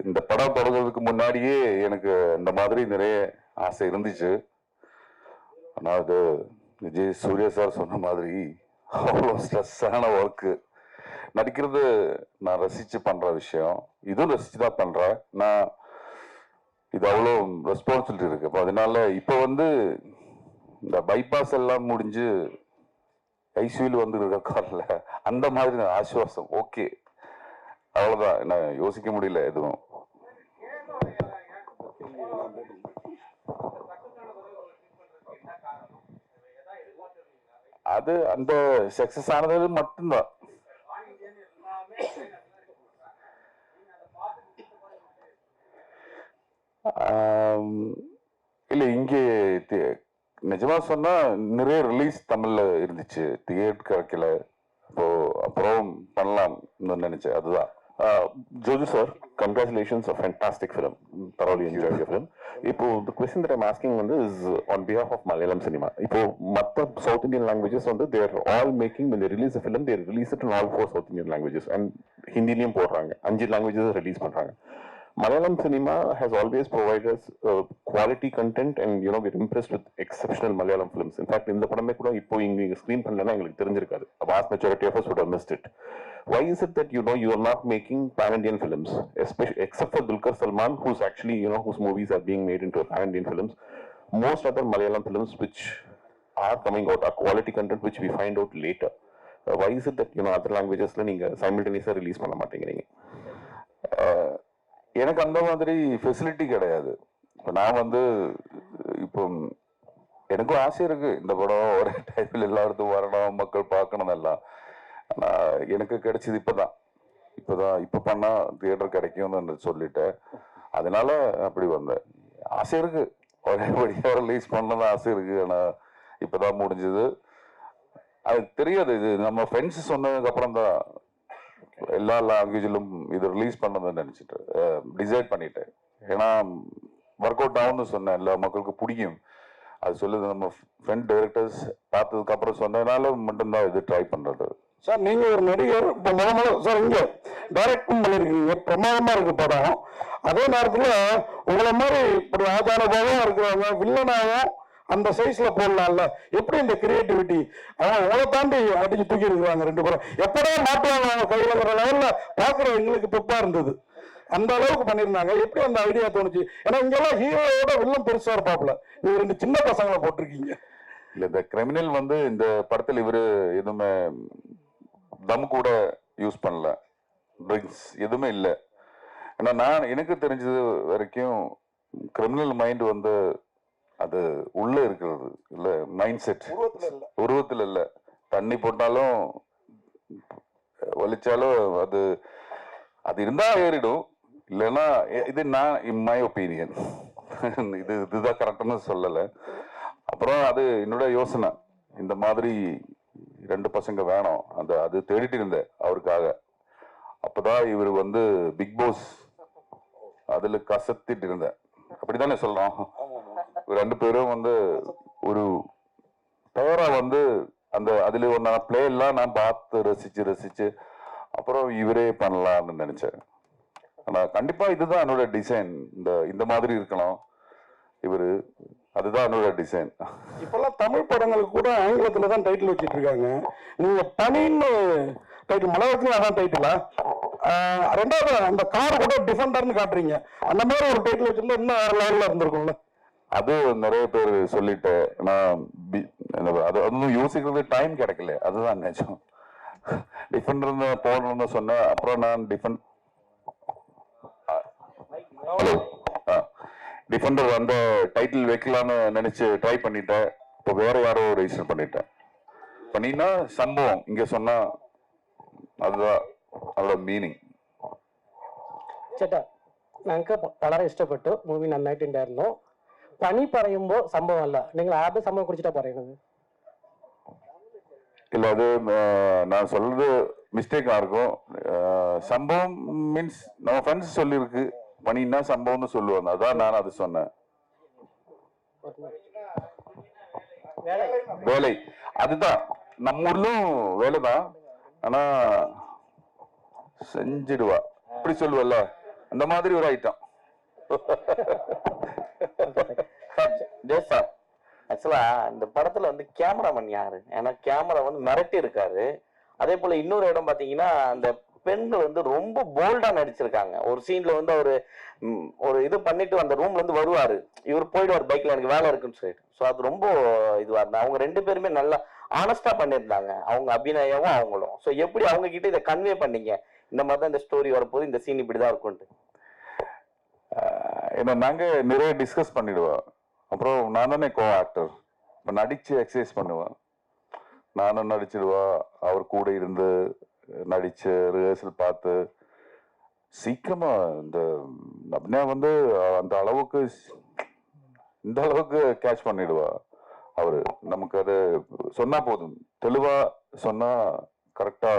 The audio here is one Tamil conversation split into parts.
இந்த படம் தொடங்குறதுக்கு முன்னாடியே எனக்கு இந்த மாதிரி நிறைய ஆசை இருந்துச்சு. ஆனால் அது விஜய் சூர்யா சார் சொன்ன மாதிரி அவ்வளோ ஸ்ட்ரெஸ்ஸான ஒர்க்கு. நடிக்கிறது நான் ரசித்து பண்ணுற விஷயம், இதுவும் ரசித்து தான் பண்ணுறேன். நான் இது அவ்வளோ ரெஸ்பான்சிபிலிட்டி இருக்கு. அப்போ அதனால இப்போ வந்து இந்த பைபாஸ் எல்லாம் முடிஞ்சு ஐசியூவில் வந்து இருக்க காரில் அந்த மாதிரி ஆசுவாசம். ஓகே, அவ்வளோதான். என்ன யோசிக்க முடியல எதுவும். அது அந்த சக்சஸ் ஆனது மட்டும்தான். இல்லை, இங்கே நிஜமா சொன்னா நிறைய ரிலீஸ் தமிழ்ல இருந்துச்சு, தியேட்டர் கிடைக்கல. அப்போ அப்புறம் பண்ணலாம்னு நினைச்சேன். அதுதான். Jojo sir, congratulations, a fantastic film. Thoroughly enjoyed the film. Ipo, the question that I'm asking is on behalf of Malayalam cinema. Ipo, matta South Indian languages they are all making, when they release a film, they release it in all 4 South Indian languages. And Hindi liyum podranga. 5 languages release பண்றாங்க. Malayalam cinema has always provided us quality content, and we're impressed with exceptional Malayalam films. In fact, இந்த படமே கூட இப்போ இங்க ஸ்கிரீன் பண்ணலன்னா எங்களுக்கு தெரிஞ்சிருக்காது. A vast majority of us would have missed it. Why is it that you are not making pan-Indian films, especially except for Dulquer Salmaan, who's actually whose movies are being made into pan-Indian films? Most other Malayalam films which are coming out are quality content which we find out later. Why is it that other languages la neenga simultaneously release பண்ண மாட்டேங்கிறீங்க? எனக்கு அந்த மாதிரி ஃபெசிலிட்டி கிடையாது. இப்போ நான் வந்து இப்போ எனக்கும் ஆசை இருக்கு, இந்த படம் ஒரே டைப்பில் எல்லா இடத்துக்கும் வரணும், மக்கள் பார்க்கணும் எல்லாம். ஆனால் எனக்கு கிடைச்சது இப்போ பண்ணால் தியேட்டர் கிடைக்கும்னு சொல்லிட்டேன். அதனால அப்படி வந்தேன். ஆசை இருக்கு, ஒரேபடியாக ரிலீஸ் பண்ணதான் ஆசை இருக்கு. ஆனால் இப்போதான் முடிஞ்சது. அது தெரியாது, இது நம்ம ஃப்ரெண்ட்ஸ் சொன்னதுக்கு அப்புறம் தான் எல்லா லாங்குவேஜிலும் இது ரிலீஸ் பண்ணதுன்னு நினைச்சிட்டு டிசைட் பண்ணிட்டேன். ஏன்னா ஒர்க் அவுட் ஆகும்னு சொன்னேன், எல்லா மக்களுக்கு பிடிக்கும் அது சொல்லுது. நம்ம ஃப்ரெண்ட் டைரக்டர்ஸ் பார்த்ததுக்கு அப்புறம் சொன்னதுனால மட்டும்தான் இது ட்ரை பண்றது. சார், நீங்க ஒரு நடிகர், இப்போ முதல்ல சார் இங்க டைரக்டும் பண்ணிருக்கீங்க, பிரமாதமா இருக்கு படம். அதே நேரத்துல உங்களை மாதிரி இப்படி ஆதாரபாவம் இருக்கிறவங்க வில்லனாகவும் அந்த சைஸ்ல போடலாம்ல, எப்படி இந்த கிரியேட்டிவிட்டி அவங்க உங்களை தாண்டி அடிச்சு தூக்கி இருக்கிறாங்க 2 பேரும். எப்பதான் மாட்டுவாங்க அவங்க கையிலங்கிற லெவல்ல பாக்குற எங்களுக்கு பெப்பா இருந்தது. அந்த அளவுக்கு பண்ணியிருந்தாங்க. எப்படி அந்த ஐடியா தோணுச்சு? ஏன்னா இங்கெல்லாம் ஹீரோவோட வில்லன் பெருசா இருப்பாப்ல, நீங்க 2 சின்ன பசங்களை போட்டிருக்கீங்க. இல்ல, இந்த கிரிமினல் வந்து இந்த படத்தில் இவரு எதுவுமே தம் கூட யூஸ் பண்ணல, ட்ரிங்க்ஸ் எதுவுமே இல்லை. ஏன்னா எனக்கு தெரிஞ்சது வரைக்கும் கிரிமினல் மைண்ட் வந்து அது உள்ள இருக்கிறது இல்ல, மைண்ட் செட் உருவத்தில் இல்ல. தண்ணி போட்டாலும் வலிச்சாலும் அது அது இருந்தா ஏறிடும், இல்லைன்னா இது நான் இன் மை ஒப்பீனியன் இதுதான் கரெக்ட்னு சொல்லலை. அப்புறம் அது என்னோட யோசனை, இந்த மாதிரி 2 பசங்க வேணும், அது தேடிட்டு இருந்தேன் அவருக்காக. அப்பதான் இவர் வந்து பிக் பாஸ் அதுல கசத்திட்டு இருந்தேன், அப்படித்தானே சொல்றோம். 2 பேரும் வந்து ஒரு பேரா வந்து அதுல ஒரு பிளே எல்லாம் நான் பார்த்து ரசிச்சு அப்புறம் இவரே பண்ணலாம்னு நினைச்சேன். ஆனா கண்டிப்பா இதுதான் என்னோட டிசைன், இந்த மாதிரி இருக்கணும் இவரு, அதுதான் என்னோட டிசைன். இப்பெல்லாம் தமிழ் படங்களுக்கு கூட ஆங்கிலத்துல தான் டைட்டில் வச்சிட்டு இருக்காங்க. நீங்க பனின்னு டைட்டில், மலையாளத்துல அதான் டைட்டிலா? 2வது அந்த கார் கூட டிஃபெண்டர்னு காட்டுறீங்க, அந்த மாதிரி ஒரு டைட்டில் வச்சிருந்தா இன்னும் வேற லெவல்ல இருந்திருக்கும்ல. அது நிறைய பேர் சொல்லிட்டு அது யோசிக்கிறது டைம் கிடைக்கல, அதுதான் நிஜம். டிஃபெண்டர் போடணும்னு சொன்னேன். அப்புறம் நான் டிஃபெண்டர் அந்த டைட்டில் வைக்கலான்னு நினைச்சு ட்ரை பண்ணிட்டேன். இப்போ வேற யாரோ ரெஜிஸ்டர் பண்ணினா சம்பவம் இங்க சொன்னா அதுதான் அதோட மீனிங். ചേട്ടാ, ഞങ്ങൾക്ക് വളരെ ഇഷ്ടപ്പെട്ടു മൂവി, നന്നായിട്ടുണ്ടായിരുന്നു. പണി പറയുമ്പോൾ സംഭവമല്ല, നിങ്ങൾ ആരുടെ സംഭവം കുറിച്ചിട്ടാണ് പറയുന്നത്? இல்ல, அது நான் சொல்றது மிஸ்டேக்கா இருக்கும். சம்பவம் மீன்ஸ் நம்ம ஃப்ரெண்ட்ஸ் சொல்லியிருக்கு, பணின்னா சம்பவம்னு சொல்லுவாங்க, அதான் நான் அது சொன்னேன். வேலை அதுதான், நம்ம ஊர்லும் வேலைதான், ஆனா செஞ்சிடுவா இப்படி சொல்லுவல்ல, அந்த மாதிரி ஒரு ஐட்டம். ஜெய் சார், ஆக்சுவலா இந்த படத்துல வந்து கேமராமேன் யாரு? ஏன்னா கேமரா வந்து மிரட்டி இருக்காரு. அதே போல இன்னொரு இடம் பாத்தீங்கன்னா அந்த பெண்கள் வந்து ரொம்ப போல்டா நடிச்சிருக்காங்க. ஒரு சீன்ல வந்து அவரு ஒரு இது பண்ணிட்டு அந்த ரூம்ல இருந்து வருவாரு, இவர் போயிடுவார் பைக்ல, எனக்கு வேலை இருக்குன்னு சொல்லிட்டு. ஸோ அது ரொம்ப இதுவா இருந்தா. அவங்க 2 பேருமே நல்லா ஆனஸ்டா பண்ணியிருந்தாங்க, அவங்க அபிநயாவும் அவங்களும். ஸோ எப்படி அவங்க கிட்ட இதை கன்வே பண்ணீங்க, இந்த மாதிரி தான் இந்த ஸ்டோரி வரப்போது, இந்த சீன் இப்படிதான் இருக்கும்ட்டு? ஏன்னா நாங்க நிறைய டிஸ்கஸ் பண்ணிடுவோம். அப்புறம் நான் தானே கோ ஆக்டர், இப்போ நடிச்சு எக்ஸசைஸ் பண்ணுவேன். நானும் நடிச்சிடுவா, அவர் கூட இருந்து நடிச்சு ரிஹர்சல் பார்த்து சீக்கிரமா இந்த அபிநயா வந்து அந்த அளவுக்கு இந்த அளவுக்கு கேட்ச் பண்ணிடுவா அவரு. நமக்கு அது சொன்னா போதும், தெளிவா சொன்னா கரெக்டா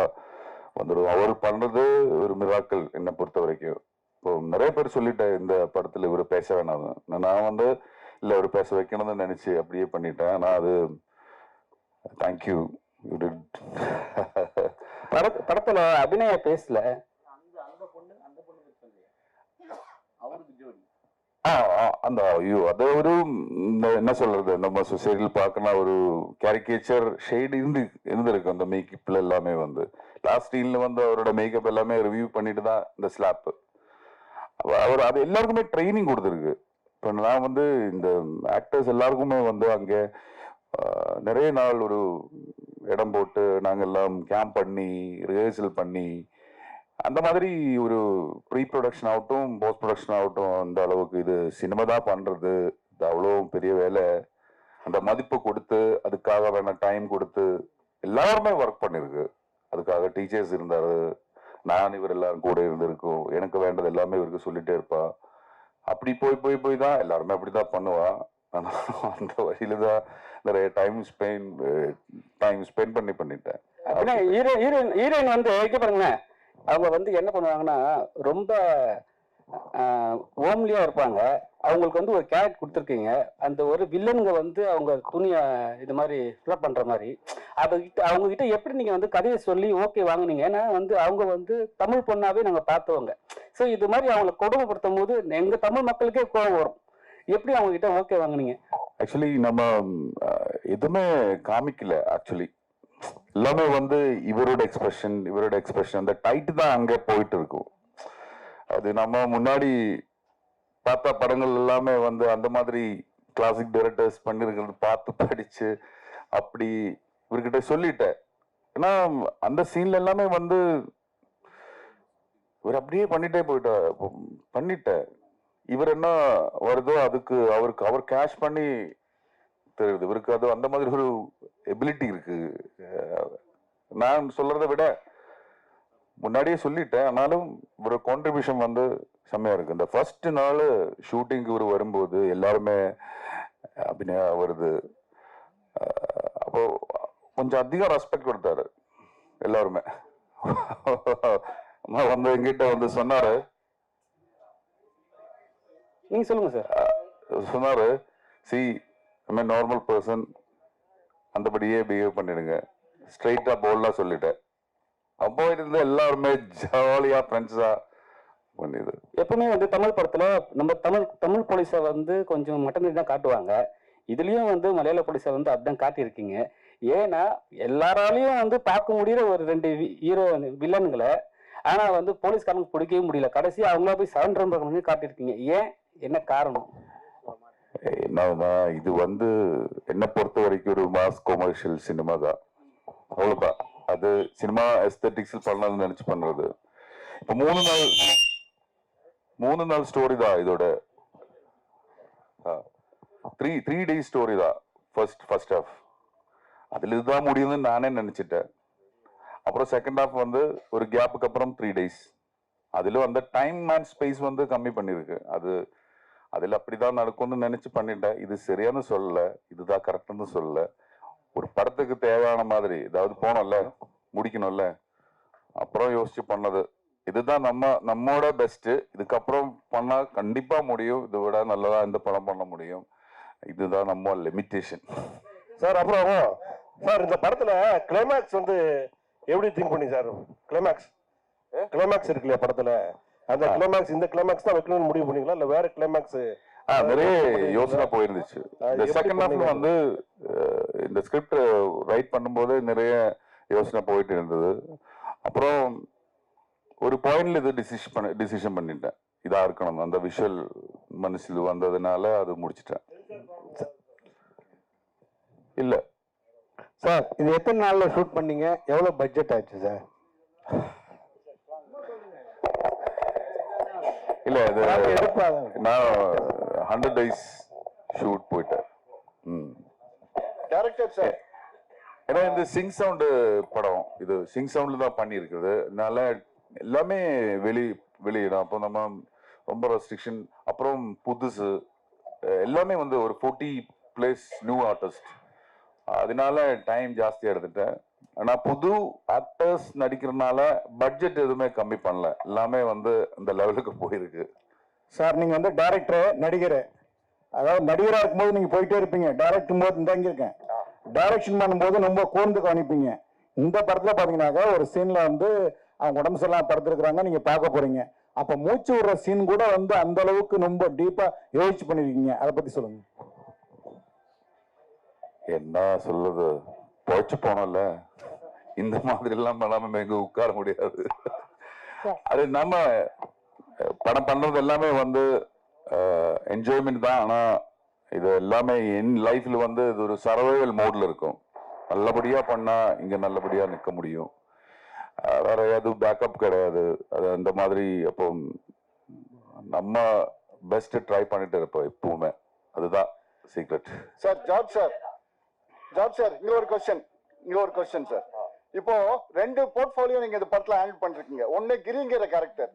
வந்துடும். அவர் பண்றது ஒரு மிராக்கள் என்னை பொறுத்த வரைக்கும். இப்போ நிறைய பேர் சொல்லிட்டேன் இந்த படத்துல இவர் பேச வேணாம், நான் வந்து இல்ல அவர் பேச வைக்கணும்னு நினைச்சு அப்படியே பண்ணிட்டேன். நான் அது தேங்க்யூ. படத்துல அபிநயா பேசல. அந்த ஐயோ அது ஒரு என்ன சொல்றது, நம்ம சொசைட்டியில் பார்க்கணும் ஒரு கேரிகேச்சர் ஷேடு இருந்திருக்கு அந்த மேக்கப்ல எல்லாமே. வந்து லாஸ்ட் சீன்ல வந்து அவரோட மேக்கப் எல்லாமே ரிவ்யூ பண்ணிட்டு தான் இந்த ஸ்லாப். அவர் அது எல்லாருக்குமே ட்ரைனிங் கொடுத்துருக்கு. இப்போ நான் வந்து இந்த ஆக்டர்ஸ் எல்லாருக்குமே வந்து அங்கே நிறைய நாள் ஒரு இடம் போட்டு நாங்கள் எல்லாம் கேம்ப் பண்ணி ரிஹர்சல் பண்ணி அந்த மாதிரி ஒரு ப்ரீ ப்ரொடக்ஷன் ஆகட்டும் போஸ்ட் ப்ரொடக்ஷன் ஆகட்டும், அந்த அளவுக்கு இது சினிமா தான் பண்ணுறது, இது அவ்வளோ பெரிய வேலை. அந்த மதிப்பு கொடுத்து அதுக்காக வேணா டைம் கொடுத்து எல்லாருமே ஒர்க் பண்ணிருக்கு. அதுக்காக டீச்சர்ஸ் இருந்தாரு, நான் இவர் எல்லாரும் கூட இருந்திருக்கோம். எனக்கு வேண்டது எல்லாமே இவருக்கு சொல்லிட்டே இருப்பா. அப்படி போய் தான் எல்லாருமே அப்படிதான் பண்ணுவா. அந்த வழியில தான் நிறைய டைம் ஸ்பெண்ட் பண்ணிட்டேன். அப்படின்னா ஹீரோயின் வந்து வைக்க பாருங்க, அவங்க வந்து என்ன பண்ணுவாங்கன்னா ரொம்ப ஓம்லியா இருப்பாங்க. அவங்களுக்கு வந்து ஒரு கேரக்டர் கொடுத்துருக்கீங்க, அந்த ஒரு வில்லனுங்க வந்து அவங்க துணியை இது மாதிரி ஃபில்அப் பண்ற மாதிரி. அவங்க கிட்ட எப்படி நீங்க வந்து கதையை சொல்லி ஓகே வாங்குனீங்க? ஏன்னா வந்து அவங்க வந்து தமிழ் பொண்ணாவே நாங்க பார்த்தவங்க. ஸோ இது மாதிரி அவங்களை கொடுமைப்படுத்தும் போது எங்க தமிழ் மக்களுக்கே கோபம் வரும். எப்படி அவங்க கிட்ட ஓகே வாங்குனீங்க? ஆக்சுவலி நம்ம எதுவுமே காமிக்கல. ஆக்சுவலி எல்லாமே வந்து இவரோட எக்ஸ்பிரஷன் அந்த டைட் தான் அங்கே போயிட்டு இருக்கும். அது நம்ம முன்னாடி பார்த்த படங்கள் எல்லாமே வந்து அந்த மாதிரி கிளாசிக் டைரக்டர்ஸ் பண்ணிருக்கிறது பார்த்து படிச்சு அப்படி இவர்கிட்ட சொல்லிட்டேன். ஏன்னா அந்த சீன்ல எல்லாமே வந்து இவர் அப்படியே பண்ணிட்டேன். இவர் என்ன வருதோ அதுக்கு அவர் கேஷ் பண்ணி தெரியுது. இவருக்கு அது அந்த மாதிரி ஒரு எபிலிட்டி இருக்கு. நான் சொல்றதை விட முன்னாடியே சொல்லிட்டேன், ஆனாலும் ஒரு கான்ட்ரிபியூஷன் வந்து செம்மையா இருக்கு. இந்த ஃபர்ஸ்ட் நாள் ஷூட்டிங்க்கு இவர் வரும்போது எல்லாருமே அபிநயா வருது, அப்போ கொஞ்சம் அதிகம் ரெஸ்பெக்ட் கொடுத்தாரு எல்லாருமே. வந்து எங்கிட்ட வந்து சொன்னாரு, நீங்க சொல்லுங்க சார். சொன்னாரு, சி நார்மல் பர்சன், அந்தபடியே பிஹேவ் பண்ணிடுங்க, ஸ்ட்ரெயிட்டா போல்டா சொல்லிட்டேன். அப்போ இருந்து எல்லாருமே ஜாலியா ஃப்ரெண்ட்ஸா பண்ணிது. எப்பவுமே வந்து தமிழ் படத்துல நம்ம தமிழ் போலீஸை வந்து கொஞ்சம் மட்டன் தான் காட்டுவாங்க. இதுலயும் வந்து மலையாள போலீஸை வந்து அப்படிதான் காட்டியிருக்கீங்க. ஏன்னா எல்லாராலையும் வந்து பார்க்க முடியற ஒரு 2 ஹீரோ வில்லனுங்களை, ஆனா வந்து போலீஸ்காரனுக்கு பிடிக்கவே முடியல. கடைசி அவங்களா போய் சரண்டர் பண்ணி காட்டியிருக்கீங்க. ஏன், என்ன காரணம்? என்னன்னா இது வந்து என்ன பொறுத்த வரைக்கும் ஒரு மாஸ் கொமர்ஷியல் சினிமா தான், அவ்வளவுதான். அது சினிமா எஸ்தெட்டிக்ஸ் பண்ணணும்னு நினைச்சு பண்றது. இப்ப 3 நாள் ஸ்டோரி தான் இதோட. 3 days ஸ்டோரி தான் ஃபர்ஸ்ட் ஹாஃப். அதுல இதுதான் முடியும்னு நானே நினைச்சிட்டேன். அப்புறம் செகண்ட் ஹாஃப் வந்து ஒரு கேப்புக்கு அப்புறம் 3 days. அதுல அந்த டைம் அண்ட் ஸ்பேஸ் வந்து கம்மி பண்ணிருக்கு. அதுல அப்படிதான் நடக்கும்னு நினைச்சு பண்ணிட்டேன். இது சரியானு சொல்லல, இதுதான் கரெக்ட்னு சொல்லல. ஒரு படத்துக்கு தேவையான மாதிரி ஏதாவது போனோம்ல, முடிக்கணும்ல, அப்புறம் யோசிச்சு பண்ணது. இதுதான் நம்மோட பெஸ்ட். இதுக்கப்புறம் பண்ணா கண்டிப்பா முடியும், இதை விட நல்லதா இந்த படம் பண்ண முடியும். இதுதான் நம்ம லிமிட்டேஷன். சார் அப்புறம் சார் இந்த படத்துல கிளைமேக்ஸ் வந்து எப்படி திங்க் பண்ணி சார்? கிளைமேக்ஸ் இருக்கு இல்லையா படத்துல, அந்த கிளைமேக்ஸ் இந்த கிளைமேக்ஸ் தான் வைக்கணும்னு முடிவு பண்ணீங்களா இல்ல வேற கிளைமேக்ஸ்? நிறைய யோசனை போயிருந்துச்சு. இந்த செகண்ட் ஹாஃப்ல வந்து இந்த ஸ்கிரிப்ட் ரைட் பண்ணும்போது நிறைய யோசனை போயிட்டு இருந்தது. அப்புறம் ஒரு பாயிண்ட்ல இது டிசிஷன் பண்ணிட்டேன், இதா இருக்கணும். அந்த விஷுவல் மனசில் வந்ததுனால அது முடிச்சிட்டேன். இல்ல சார் இது எத்தனை நாள்ல ஷூட் பண்ணீங்க? எவ்வளவு பட்ஜெட் ஆச்சு சார்? இல்ல இது நான் 100 days ஷூட் போயிட்டேன். டைரக்டர் சார், ஏன்னா இந்த சிங் சவுண்டு படம், இது சிங் சவுண்ட்ல தான் பண்ணியிருக்குது. அதனால எல்லாமே வெளியிடும். அப்போ நம்ம ரொம்ப ரெஸ்ட்ரிக்ஷன். அப்புறம் புதுசு எல்லாமே வந்து ஒரு 40+ நியூ ஆர்டிஸ்ட். அதனால டைம் ஜாஸ்தியா எடுத்துட்டேன். ஆனா புது ஆக்டர்ஸ் நடிக்கிறதுனால பட்ஜெட் எதுவுமே கம்மி பண்ணல, எல்லாமே வந்து இந்த லெவலுக்கு போயிருக்கு. சார் நீங்க வந்து டைரக்டர் நடிகர், அதாவது நடிகரா இருக்கும்போது நீங்க போயிட்டே இருப்பீங்க, டைரக்டும் போது இந்தாங்க இருக்கேன், டைரக்ஷன் பண்ணும்போது ரொம்ப கூர்ந்து கவனிப்பீங்க. இந்த படத்துல பாத்தீங்கன்னாக்கா ஒரு சீன்ல வந்து அவங்க உடம்பு சரியில்லாம படுத்திருக்கிறாங்க, நீங்க பார்க்க போறீங்க. அப்ப மூச்சு விடுற சீன் கூட வந்து அந்த அளவுக்கு ரொம்ப டீப்பா யோசிச்சு பண்ணிருக்கீங்க. அதை பத்தி சொல்லுங்க. என்ன சொல்லுது, பொழைச்சு போனோம்ல, இந்த மாதிரி எல்லாம் பண்ணாம எங்க உட்கார முடியாது. அது நம்ம படம் பண்றது எல்லாமே வந்து என்ஜாய்மெண்ட் தான். ஆனா இது எல்லாமே என் லைஃப்ல வந்து இது ஒரு சர்வைவல் மோட்ல இருக்கும். நல்லபடியா பண்ணா இங்க நல்லபடியா நிக்க முடியும். வேற எதுவும் பேக்கப் கிடையாது. அது அந்த மாதிரி அப்போ நம்ம பெஸ்ட் ட்ரை பண்ணிட்டு இருப்போம் எப்பவுமே. அதுதான் சீக்ரெட். சார் ஜார்ஜ் சார் இங்க ஒரு கொஸ்டின் சார். இப்போ 2 போர்ட்ஃபோலியோ நீங்க இந்த படத்துல ஹேண்டில் பண்ணிருக்கீங்க. ஒன்னு கிரிங்கிற கேரக்டர்,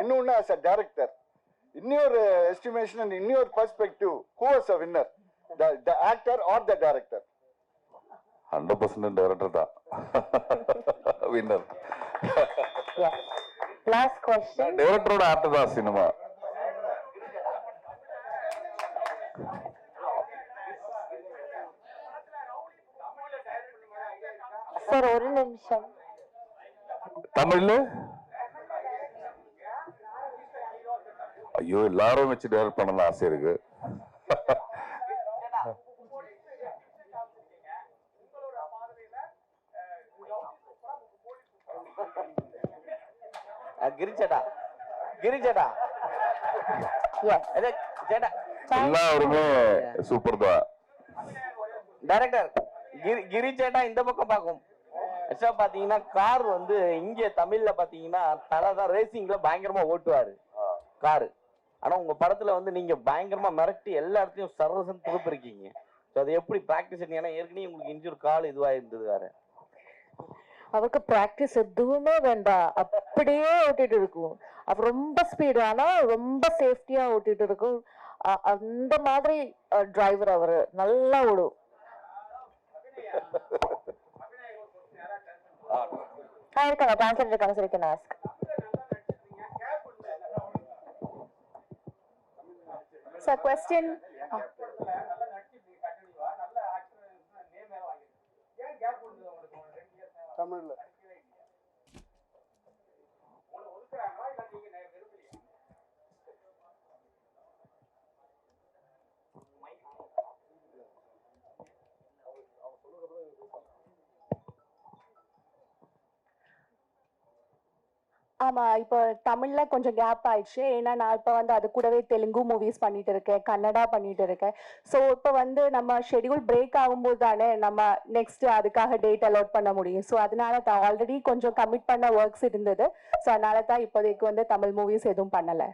இன்னொன்னு as a director. இன்னொரு எஸ்டிமேஷன் அண்ட் இன்னொரு perspective, who was a winner, the actor or the director? 100% director தான் வின்னர். Last question. டைரக்டரோட ஆக்டர் தான் சினிமா. சார் ஒரு நிமிஷம். தமிழ்ல ஐயோ எல்லாரும் வச்சு டைரக்ட் பண்ணணும் ஆசை இருக்கு. கிரிஜடா Yes. எல்லாருமே சூப்பர் தான். டைரக்டர் கிரிஜேட்டா இந்த பக்கம் பார்க்கும். ஆக்சுவலா பாத்தீங்கன்னா கார் வந்து இங்க தமிழ்ல பாத்தீங்கன்னா தலதான் ரேசிங்ல பயங்கரமா ஓட்டுவாரு காரு. ஆனா உங்க படத்துல வந்து நீங்க பயங்கரமா மிரட்டி எல்லா இடத்தையும் சர்வசன் திருப்பிருக்கீங்க. அது எப்படி பிராக்டிஸ்? ஏன்னா ஏற்கனவே உங்களுக்கு இன்ஜூர் கால் இதுவா இருந்தது வேற. அவருக்கு பிராக்டிஸ் எதுவுமே வேண்டாம், அப்படியே ஓட்டிட்டு இருக்கும். அவர் ரொம்ப ஸ்பீடு, ஆனா ரொம்ப சேஃப்டியா ஓட்டிட்டு இருக்கும். அந்த மாதிரி டிரைவர் அவரு, நல்லா ஓடும். இருக்காங்க டிரான்ஸ்லேட்டர் இருக்காங்க, சரி கேன் ஆஸ்க். Sir, question. தமிழ்ல ஆமா, இப்போ தமிழ்ல கொஞ்சம் கேப் ஆயிடுச்சு. ஏன்னா நான் இப்போ வந்து அது கூடவே தெலுங்கு மூவிஸ் பண்ணிட்டு இருக்கேன், கன்னடா பண்ணிட்டு இருக்கேன். ஸோ இப்போ வந்து நம்ம ஷெட்யூல் பிரேக் ஆகும்போது தானே நம்ம நெக்ஸ்ட் அதுக்காக டேட் அலாட் பண்ண முடியும். ஸோ அதனால தான் ஆல்ரெடி கொஞ்சம் கமிட் பண்ண ஒர்க்ஸ் இருந்தது. ஸோ அதனால தான் இப்போதைக்கு வந்து தமிழ் மூவிஸ் எதுவும் பண்ணலை.